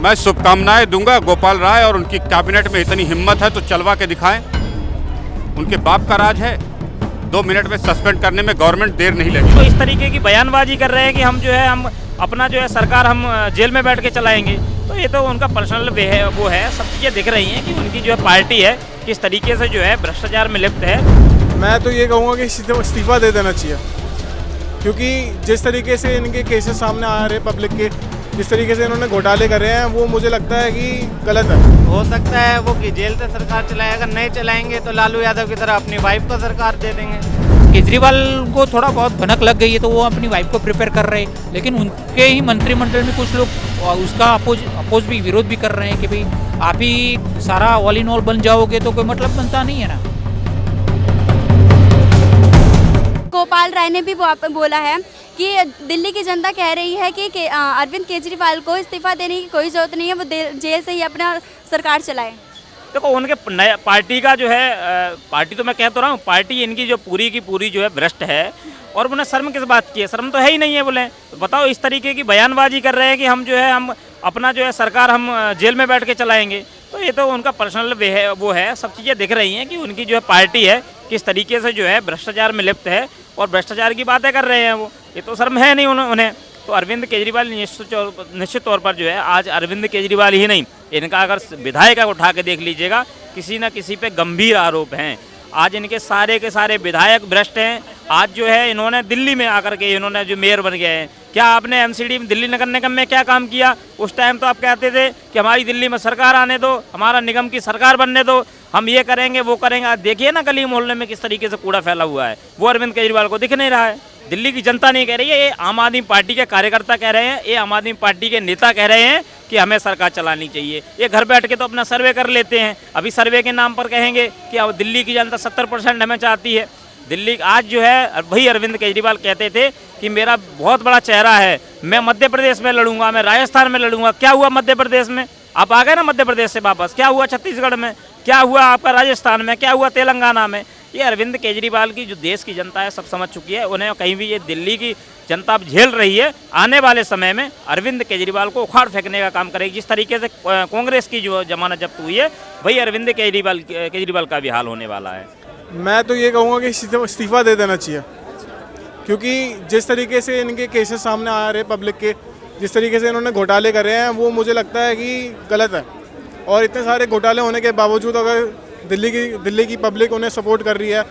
मैं शुभकामनाएं दूंगा। गोपाल राय और उनकी कैबिनेट में इतनी हिम्मत है तो चलवा के दिखाएं। उनके बाप का राज है। 2 मिनट में सस्पेंड करने में गवर्नमेंट देर नहीं लगेगी। तो इस तरीके की बयानबाजी कर रहे हैं कि हम जो है हम अपना जो है सरकार हम जेल में बैठ के चलाएंगे, तो ये तो उनका पर्सनल वो है। सब चीज़ें दिख रही हैं कि उनकी जो है पार्टी है किस तरीके से जो है भ्रष्टाचार में लिप्त है। मैं तो ये कहूँगा कि इस्तीफा दे देना चाहिए, क्योंकि जिस तरीके से इनके केसेस सामने आ रहे पब्लिक के, जिस तरीके से इन्होंने घोटाले कर रहे हैं, वो मुझे लगता है कि गलत है। हो सकता है वो कि जेल से सरकार चलाए, अगर नहीं चलाएंगे तो लालू यादव की तरह अपनी वाइफ को सरकार दे देंगे। केजरीवाल को थोड़ा बहुत भनक लग गई है तो वो अपनी वाइफ को प्रिपेयर कर रहे हैं, लेकिन उनके ही मंत्रिमंडल में कुछ लोग उसका अपोज भी विरोध भी कर रहे हैं कि भाई आप ही सारा ऑल इन ऑल बन जाओगे तो कोई मतलब बनता नहीं है ना। गोपाल राय ने भी बोला है कि दिल्ली की जनता कह रही है कि अरविंद केजरीवाल को इस्तीफा देने की कोई ज़रूरत नहीं है, वो जेल से ही अपना सरकार चलाए। देखो उनके नया पार्टी का जो है पार्टी तो मैं कह तो रहा हूँ, पार्टी इनकी जो पूरी की पूरी जो है भ्रष्ट है। और उन्हें शर्म किस बात की है? शर्म तो है ही नहीं है। बोले तो बताओ, इस तरीके की बयानबाजी कर रहे हैं कि हम जो है हम अपना जो है सरकार हम जेल में बैठ के चलाएंगे, तो ये तो उनका पर्सनल वो है। सब चीज़ें दिख रही हैं कि उनकी जो है पार्टी है किस तरीके से जो है भ्रष्टाचार में लिप्त है और भ्रष्टाचार की बातें कर रहे हैं वो। ये तो शर्म है नहीं उन्हें। तो अरविंद केजरीवाल निश्चित तौर पर जो है, आज अरविंद केजरीवाल ही नहीं, इनका अगर विधायक उठा के देख लीजिएगा, किसी न किसी पे गंभीर आरोप हैं। आज इनके सारे के सारे विधायक भ्रष्ट हैं। आज जो है इन्होंने दिल्ली में आकर के इन्होंने जो मेयर बन गए हैं, क्या आपने एमसीडी में दिल्ली नगर निगम में क्या काम किया? उस टाइम तो आप कहते थे कि हमारी दिल्ली में सरकार आने दो, हमारा निगम की सरकार बनने दो, हम ये करेंगे वो करेंगे। आज देखिए ना गली मोहल्ले में किस तरीके से कूड़ा फैला हुआ है, वो अरविंद केजरीवाल को दिख नहीं रहा है। दिल्ली की जनता नहीं कह रही है, ये आम आदमी पार्टी के कार्यकर्ता कह रहे हैं, ये आम आदमी पार्टी के नेता कह रहे हैं कि हमें सरकार चलानी चाहिए। ये घर बैठ के तो अपना सर्वे कर लेते हैं। अभी सर्वे के नाम पर कहेंगे कि अब दिल्ली की जनता 70% हमें चाहती है। दिल्ली आज जो है वही अरविंद केजरीवाल कहते थे कि मेरा बहुत बड़ा चेहरा है, मैं मध्य प्रदेश में लड़ूंगा, मैं राजस्थान में लड़ूंगा। क्या हुआ मध्य प्रदेश में? आप आ गए ना मध्य प्रदेश से वापस। क्या हुआ छत्तीसगढ़ में? क्या हुआ आपका राजस्थान में? क्या हुआ तेलंगाना में? ये अरविंद केजरीवाल की जो देश की जनता है सब समझ चुकी है। उन्हें कहीं भी ये दिल्ली की जनता अब झेल रही है। आने वाले समय में अरविंद केजरीवाल को उखाड़ फेंकने का काम करेगी। जिस तरीके से कांग्रेस की जो जमानत जब्त हुई है, वही अरविंद केजरीवाल का भी हाल होने वाला है। मैं तो ये कहूँगा कि इस्तीफा दे देना चाहिए, क्योंकि जिस तरीके से इनके केसेस सामने आ रहे पब्लिक के, जिस तरीके से इन्होंने घोटाले कर रहे हैं, वो मुझे लगता है कि गलत है। और इतने सारे घोटाले होने के बावजूद अगर दिल्ली की पब्लिक उन्हें सपोर्ट कर रही है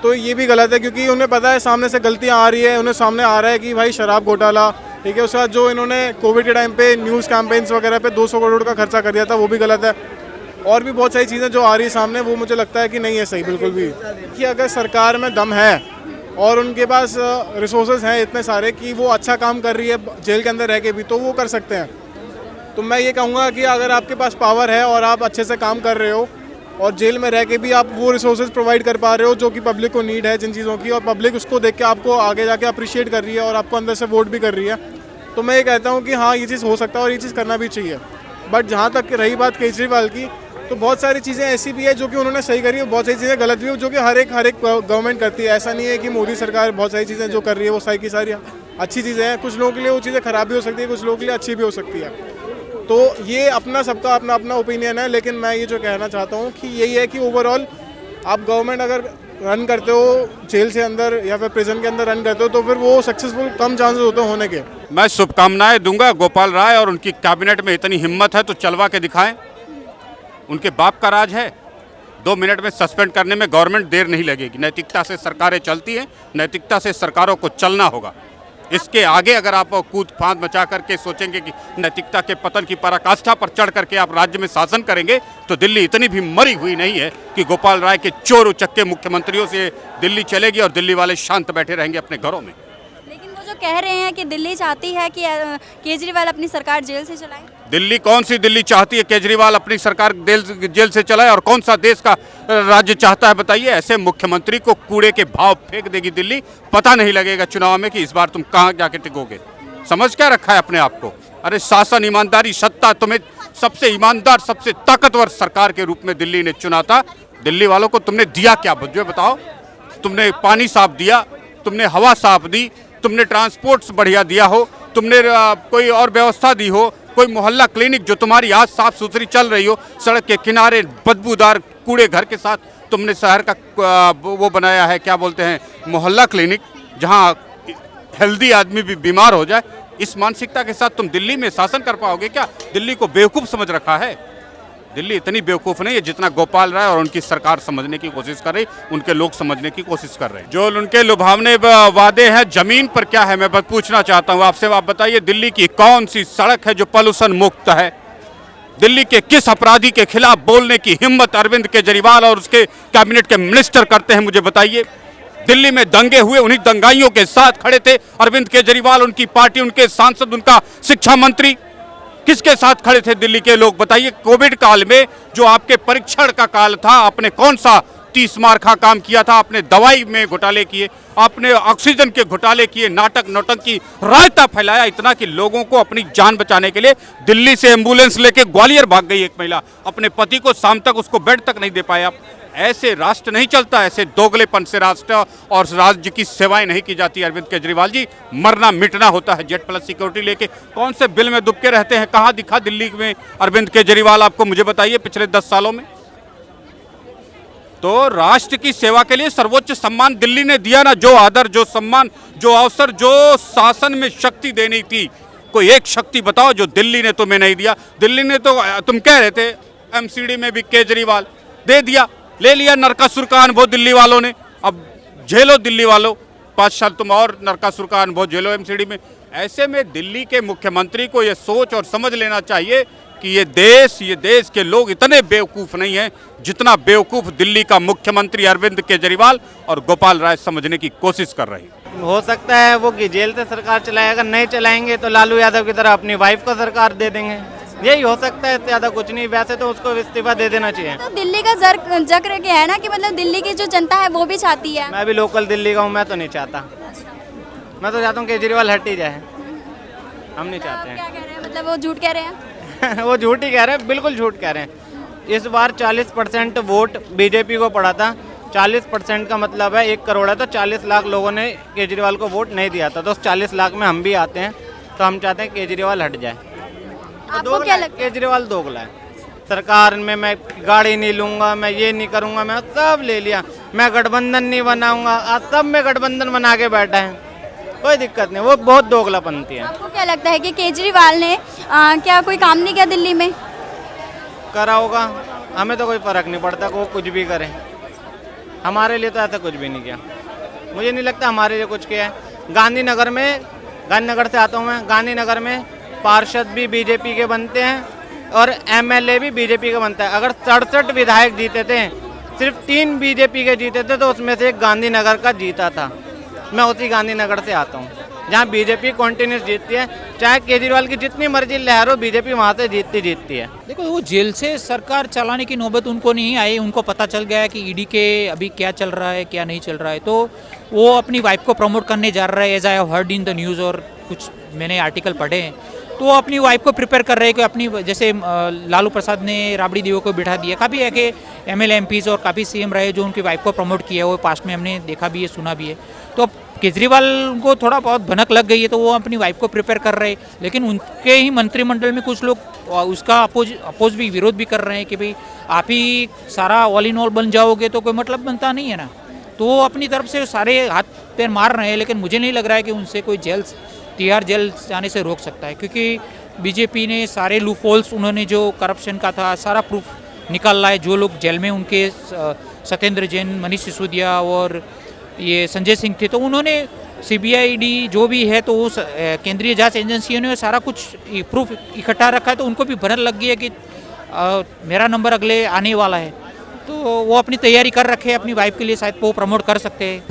तो ये भी गलत है, क्योंकि उन्हें पता है सामने से गलतियां आ रही है। उन्हें सामने आ रहा है कि भाई शराब घोटाला, ठीक है, उसके बाद जो इन्होंने कोविड के टाइम पे न्यूज़ कैंपेन्स वगैरह पे 200 करोड़ का खर्चा कर दिया था, वो भी गलत है। और भी बहुत सारी चीज़ें जो आ रही है सामने, वो मुझे लगता है कि नहीं है सही बिल्कुल भी। कि अगर सरकार में दम है और उनके पास रिसोर्सेज हैं इतने सारे कि वो अच्छा काम कर रही है जेल के अंदर रह के भी, तो वो कर सकते हैं। तो मैं ये कहूँगा कि अगर आपके पास पावर है और आप अच्छे से काम कर रहे हो और जेल में रह के भी आप वो रिसोर्सेज प्रोवाइड कर पा रहे हो जो कि पब्लिक को नीड है जिन चीज़ों की, और पब्लिक उसको देख के आपको आगे जाके अप्रिशिएट कर रही है और आपको अंदर से वोट भी कर रही है, तो मैं ये कहता हूँ कि हाँ, ये चीज़ हो सकता है और ये चीज़ करना भी चाहिए। बट जहाँ तक रही बात केजरीवाल की, तो बहुत सारी चीज़ें ऐसी भी है जो कि उन्होंने सही करी है, बहुत सारी चीज़ें गलत भी है जो कि हर एक गवर्नमेंट करती है। ऐसा नहीं है कि मोदी सरकार बहुत सारी चीज़ें जो कर रही है वो सारी की सारी अच्छी चीज़ें हैं। कुछ लोगों के लिए वो चीज़ें ख़राब भी हो सकती है, कुछ लोगों के लिए अच्छी भी हो सकती है। तो ये सबका अपना ओपिनियन है। लेकिन मैं ये जो कहना चाहता हूँ कि यही है कि ओवरऑल आप गवर्नमेंट अगर रन करते हो जेल से अंदर या फिर प्रिजन के अंदर रन करते हो, तो फिर वो सक्सेसफुल कम चांसेस होते हैं होने के। मैं शुभकामनाएं दूंगा। गोपाल राय और उनकी कैबिनेट में इतनी हिम्मत है तो चलवा के दिखाएं। उनके बाप का राज है। 2 मिनट में सस्पेंड करने में गवर्नमेंट देर नहीं लगेगी। नैतिकता से सरकारें चलती हैं, नैतिकता से सरकारों को चलना होगा। इसके आगे अगर आप कूद फांद मचा करके सोचेंगे कि नैतिकता के पतन की पराकाष्ठा पर चढ़ करके आप राज्य में शासन करेंगे, तो दिल्ली इतनी भी मरी हुई नहीं है कि गोपाल राय के चोर उचक्के मुख्यमंत्रियों से दिल्ली चलेगी और दिल्ली वाले शांत बैठे रहेंगे अपने घरों में। लेकिन वो जो कह रहे हैं कि दिल्ली चाहती है कि केजरीवाल अपनी सरकार जेल से चलाए। दिल्ली कौन सी दिल्ली चाहती है केजरीवाल अपनी सरकार जेल से चलाए? और कौन सा देश का राज्य चाहता है बताइए? ऐसे मुख्यमंत्री को कूड़े के भाव फेंक देगी दिल्ली। पता नहीं लगेगा चुनाव में कि इस बार तुम कहाँ जाके टिकोगे। समझ क्या रखा है अपने आप को? अरे शासन, ईमानदारी, सत्ता, तुम्हें सबसे ईमानदार, सबसे ताकतवर सरकार के रूप में दिल्ली ने चुना था। दिल्ली वालों को तुमने दिया क्या मुझे बताओ? तुमने पानी साफ दिया, तुमने हवा साफ दी, तुमने ट्रांसपोर्ट्स बढ़िया दिया हो, तुमने कोई और व्यवस्था दी हो, कोई मोहल्ला क्लिनिक जो तुम्हारी आज साफ सुथरी चल रही हो, सड़क के किनारे बदबूदार कूड़े घर के साथ तुमने शहर का वो बनाया है, क्या बोलते हैं, मोहल्ला क्लिनिक, जहां हेल्दी आदमी भी बीमार हो जाए, इस मानसिकता के साथ तुम दिल्ली में शासन कर पाओगे क्या? दिल्ली को बेवकूफ़ समझ रखा है। दिल्ली इतनी बेवकूफ़ नहीं है जितना गोपाल राय और उनकी सरकार समझने की कोशिश कर रही, उनके लोग समझने की कोशिश कर रहे हैं। जो उनके लुभावने वादे हैं, जमीन पर क्या है, मैं बस पूछना चाहता हूँ आपसे। आप बताइए, दिल्ली की कौन सी सड़क है जो पॉल्यूशन मुक्त है? दिल्ली के किस अपराधी के खिलाफ बोलने की हिम्मत अरविंद केजरीवाल और उसके कैबिनेट के मिनिस्टर करते हैं, मुझे बताइए। दिल्ली में दंगे हुए, उन्हीं दंगाइयों के साथ खड़े थे अरविंद केजरीवाल, उनकी पार्टी, उनके सांसद, उनका शिक्षा मंत्री। किसके साथ खड़े थे दिल्ली के लोग, बताइए? कोविड काल में जो आपके परीक्षण का काल था, आपने कौन सा 30 मार का काम किया था? आपने दवाई में घोटाले किए, आपने ऑक्सीजन के घोटाले किए, नाटक नौटंकी रायता फैलाया इतना कि लोगों को अपनी जान बचाने के लिए दिल्ली से एम्बुलेंस लेके ग्वालियर भाग गई एक महिला, अपने पति को शाम तक उसको बेड तक नहीं दे पाए आप। ऐसे राष्ट्र नहीं चलता, ऐसे दोगलेपन से राष्ट्र और राज्य की सेवाएं नहीं की जाती। अरविंद केजरीवाल जी, मरना मिटना होता है। जेट प्लस सिक्योरिटी लेके कौन से बिल में दुबके रहते हैं? कहाँ दिखा दिल्ली में अरविंद केजरीवाल आपको, मुझे बताइए, पिछले 10 सालों में? तो राष्ट्र की सेवा के लिए सर्वोच्च सम्मान दिल्ली ने दिया ना, जो आदर, जो सम्मान, जो अवसर, जो शासन में शक्ति देनी थी, कोई एक शक्ति बताओ जो दिल्ली ने तुम्हें नहीं दिया। दिल्ली ने तो, तुम कह रहे थे एमसीडी में भी केजरीवाल दे दिया, ले लिया नरकासुर का अनुभव दिल्ली वालों ने। अब झेलो दिल्ली वालों, 5 साल तुम और नरकासुर का अनुभव झेलो एमसीडी में। ऐसे में दिल्ली के मुख्यमंत्री को ये सोच और समझ लेना चाहिए कि ये देश के लोग इतने बेवकूफ़ नहीं हैं जितना बेवकूफ़ दिल्ली का मुख्यमंत्री अरविंद केजरीवाल और गोपाल राय समझने की कोशिश कर रहे हैं। हो सकता है वो कि जेल से सरकार चलाएगा, नहीं चलाएंगे तो लालू यादव की तरह अपनी वाइफ को सरकार दे देंगे, यही हो सकता है, ज़्यादा कुछ नहीं। वैसे तो उसको इस्तीफा दे देना चाहिए। तो दिल्ली का जिक्र क्या है ना कि मतलब दिल्ली की जो जनता है वो भी चाहती है। मैं भी लोकल दिल्ली का हूँ, मैं तो नहीं चाहता। मैं तो चाहता हूँ केजरीवाल हट ही जाए, हम नहीं चाहते हैं। क्या कह रहे हैं, मतलब वो झूठ कह रहे हैं? वो झूठ ही कह रहे हैं, बिल्कुल झूठ कह रहे हैं। इस बार 40% वोट बीजेपी को पड़ा था। 40% का मतलब है 1 करोड़ है, तो 40 लाख लोगों ने केजरीवाल को वोट नहीं दिया था। तो उस 40 लाख में हम भी आते हैं, तो हम चाहते हैं केजरीवाल हट जाए। आपको क्या लगता है? केजरीवाल दोगला है। सरकार में मैं गाड़ी नहीं लूंगा, मैं ये नहीं करूंगा, मैं सब ले लिया, मैं गठबंधन नहीं बनाऊंगा, आज सब में गठबंधन बना के बैठा है, कोई दिक्कत नहीं। वो बहुत दोगलापंथी है। आपको क्या लगता है कि केजरीवाल ने क्या कोई काम नहीं किया दिल्ली में? करा होगा, हमें तो कोई फर्क नहीं पड़ता, वो कुछ भी करे। हमारे लिए तो ऐसा कुछ भी नहीं किया, मुझे नहीं लगता हमारे लिए कुछ किया है। गांधीनगर से आता हूँ मैं, गांधीनगर में पार्षद भी बीजेपी के बनते हैं और एमएलए भी बीजेपी का बनता है। अगर 67 विधायक जीते थे, सिर्फ 3 बीजेपी के जीते थे, तो उसमें से एक गांधीनगर का जीता था। मैं उसी गांधीनगर से आता हूँ जहाँ बीजेपी कॉन्टिन्यूस जीतती है। चाहे केजरीवाल की जितनी मर्जी लहर हो, बीजेपी वहाँ से जीतती है। देखो, वो जेल से सरकार चलाने की नौबत उनको नहीं आई। उनको पता चल गया है कि ईडी के अभी क्या चल रहा है, क्या नहीं चल रहा है, तो वो अपनी वाइफ को प्रमोट करने जा रहा है। As I have heard in the news, और कुछ मैंने आर्टिकल पढ़े हैं, तो वो अपनी वाइफ को प्रिपेयर कर रहे हैं कि अपनी, जैसे लालू प्रसाद ने राबड़ी देवी को बिठा दिया। काफ़ी है कि एमएलए एमपीज और काफ़ी सीएम रहे जो उनकी वाइफ को प्रमोट किया, वो पास्ट में हमने देखा भी है, सुना भी है। तो केजरीवाल को थोड़ा बहुत भनक लग गई है, तो वो अपनी वाइफ को प्रिपेयर कर रहे हैं। लेकिन उनके ही मंत्रिमंडल में कुछ लोग उसका अपोज भी, विरोध भी कर रहे हैं कि भाई आप ही सारा ऑल इन ऑल बन जाओगे तो कोई मतलब बनता नहीं है ना। तो वो अपनी तरफ से सारे हाथ पैर मार रहे हैं, लेकिन मुझे नहीं लग रहा है कि उनसे कोई तिहाड़ जेल जाने से रोक सकता है, क्योंकि बीजेपी ने सारे लूपहोल्स, उन्होंने जो करप्शन का था सारा प्रूफ निकाल रहा है। जो लोग जेल में, उनके सत्येंद्र जैन, मनीष सिसोदिया और ये संजय सिंह थे, तो उन्होंने सीबीआई जो भी है, तो उस केंद्रीय जांच एजेंसियों ने सारा कुछ प्रूफ इकट्ठा रखा है। तो उनको भी भनक लग गई है कि मेरा नंबर अगले आने वाला है, तो वो अपनी तैयारी कर रखे हैं। अपनी वाइफ के लिए शायद वो प्रमोट कर सकते हैं।